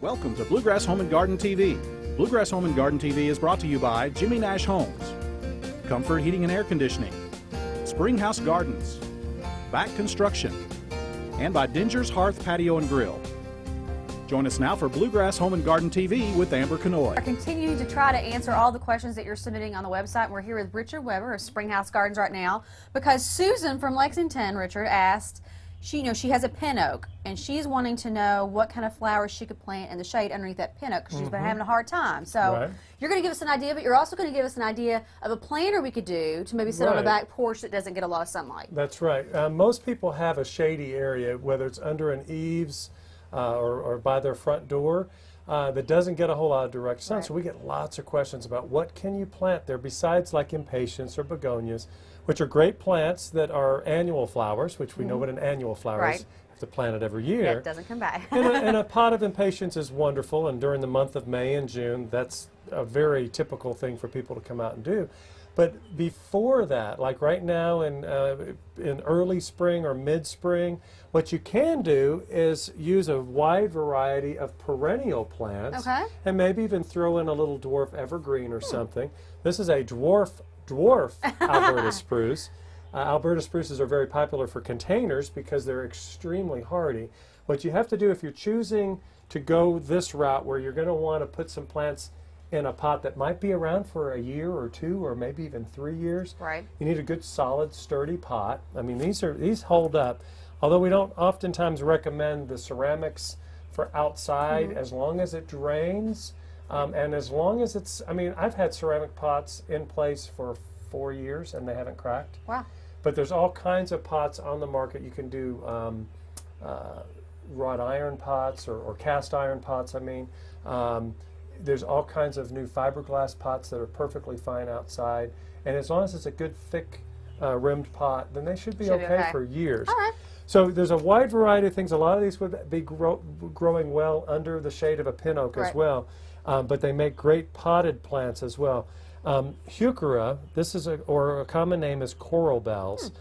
Welcome to Bluegrass Home and Garden TV. Bluegrass Home and Garden TV is brought to you by Jimmy Nash Homes, Comfort Heating and Air Conditioning, Springhouse Gardens, Back Construction, and by Dinger's Hearth Patio and Grill. Join us now for Bluegrass Home and Garden TV with Amber Canoy. We're continuing to try to answer all the questions that you're submitting on the website. We're here with Richard Weber of Springhouse Gardens right now because Susan from Lexington, Richard, asked, she has a pin oak and she's wanting to know what kind of flowers she could plant in the shade underneath that pin oak because she's been having a hard time. So you're going to give us an idea, but you're also going to give us an idea of a planter we could do to maybe sit on the back porch that doesn't get a lot of sunlight. That's right. Most people have a shady area, whether it's under an eaves or by their front door, that doesn't get a whole lot of direct sun. So we get lots of questions about what can you plant there besides like impatiens or begonias, which are great plants that are annual flowers, which we know what an annual flower is. You have to plant it every year. Yeah, it doesn't come back. and a pot of impatiens is wonderful, and during the month of May and June, that's a very typical thing for people to come out and do. But before that, like right now in early spring or mid-spring, what you can do is use a wide variety of perennial plants and maybe even throw in a little dwarf evergreen or something. This is a dwarf Alberta spruce. Alberta spruces are very popular for containers because they're extremely hardy. What you have to do if you're choosing to go this route where you're going to want to put some plants in a pot that might be around for a year or two or maybe even 3 years. You need a good solid sturdy pot. I mean these hold up. Although we don't oftentimes recommend the ceramics for outside as long as it drains. And as long as it's, I mean, I've had ceramic pots in place for 4 years and they haven't cracked. Wow. But there's all kinds of pots on the market. You can do wrought iron pots or cast iron pots, I mean. There's all kinds of new fiberglass pots that are perfectly fine outside. And as long as it's a good thick rimmed pot, then they should be okay for years. All right. So there's a wide variety of things. A lot of these would be growing well under the shade of a pin oak as well. But they make great potted plants as well. Heuchera, this is or a common name is coral bells.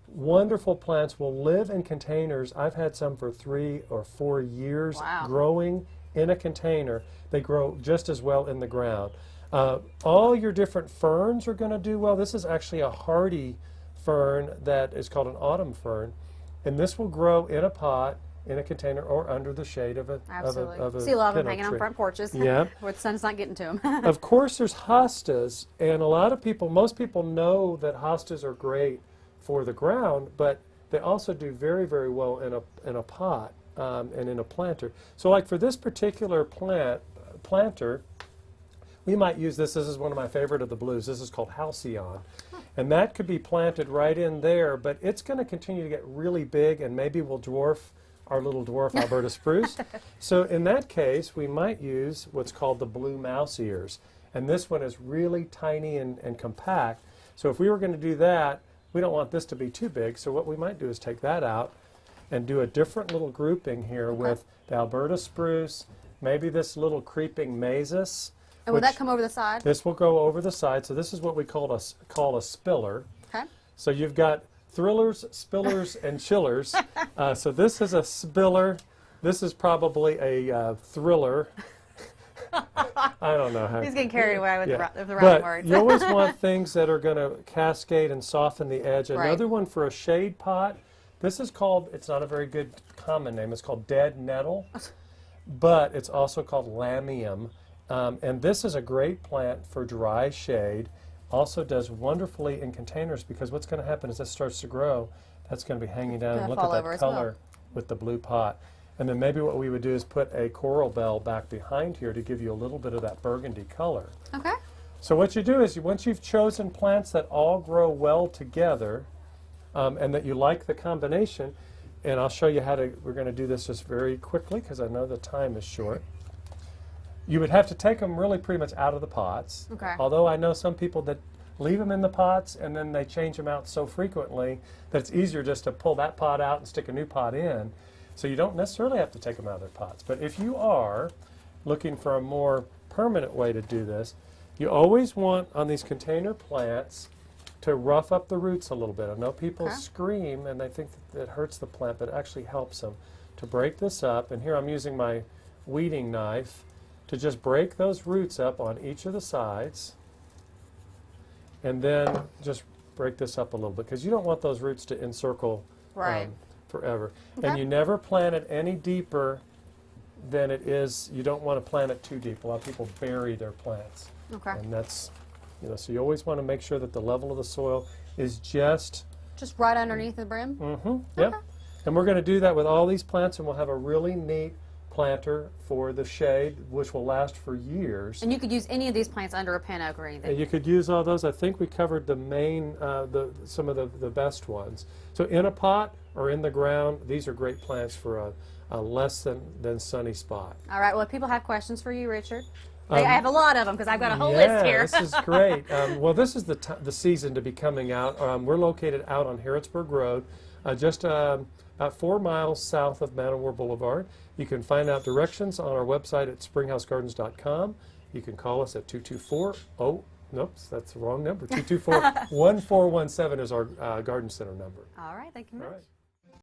Wonderful plants will live in containers. I've had some for 3 or 4 years growing in a container. They grow just as well in the ground. All your different ferns are going to do well. This is actually a hardy fern that is called an autumn fern. And this will grow in a pot, in a container, or under the shade of a See a lot of them hanging on front porches where the sun's not getting to them. Of course, there's hostas, and a lot of people, most people know that hostas are great for the ground, but they also do very, very well in a pot and in a planter. So like for this particular planter, we might use this. This is one of my favorite of the blues. This is called Halcyon. And that could be planted right in there, but it's going to continue to get really big and maybe will dwarf our little dwarf Alberta spruce. So in that case, we might use what's called the blue mouse ears. And this one is really tiny and compact. So if we were going to do that, we don't want this to be too big. So what we might do is take that out and do a different little grouping here with the Alberta spruce, maybe this little creeping mazes. And will that come over the side? This will go over the side. So this is what we call a spiller. So you've got thrillers, spillers, and chillers. So this is a spiller. This is probably a thriller. I don't know how. He's getting carried away with the right but words. You always want things that are going to cascade and soften the edge. Another one for a shade pot. This is called, it's not a very good common name, it's called dead nettle, but it's also called lamium. And this is a great plant for dry shade. Also does wonderfully in containers because what's going to happen is this starts to grow, that's going to be hanging down. And look at that color with the blue pot. And then maybe what we would do is put a coral bell back behind here to give you a little bit of that burgundy color. So what you do is once you've chosen plants that all grow well together and that you like the combination, and I'll show you how to, we're going to do this just very quickly because I know the time is short. You would have to take them really pretty much out of the pots. Although I know some people that leave them in the pots and then they change them out so frequently that it's easier just to pull that pot out and stick a new pot in. So you don't necessarily have to take them out of their pots. But if you are looking for a more permanent way to do this, you always want on these container plants to rough up the roots a little bit. I know people scream and they think that it hurts the plant, but it actually helps them to break this up. And here I'm using my weeding knife to just break those roots up on each of the sides, and then just break this up a little bit because you don't want those roots to encircle forever. Okay. And you never plant it any deeper than it is. You don't want to plant it too deep. A lot of people bury their plants. Okay. And that's, so you always want to make sure that the level of the soil is just right underneath the brim? Mm-hmm. Yep. Okay. And we're going to do that with all these plants, and we'll have a really neat planter for the shade, which will last for years. And you could use any of these plants under a pin oak or anything. And you could use all those. I think we covered the main, some of the best ones. So in a pot or in the ground, these are great plants for a less than sunny spot. All right. Well, if people have questions for you, Richard, I have a lot of them because I've got a whole list here. This is great. Well, this is the season to be coming out. We're located out on Harrodsburg Road, just about 4 miles south of Manowar Boulevard. You can find out directions on our website at springhousegardens.com. You can call us at 224 nope, that's the wrong number. 224-1417 is our garden center number. All right. Thank you very much. All right.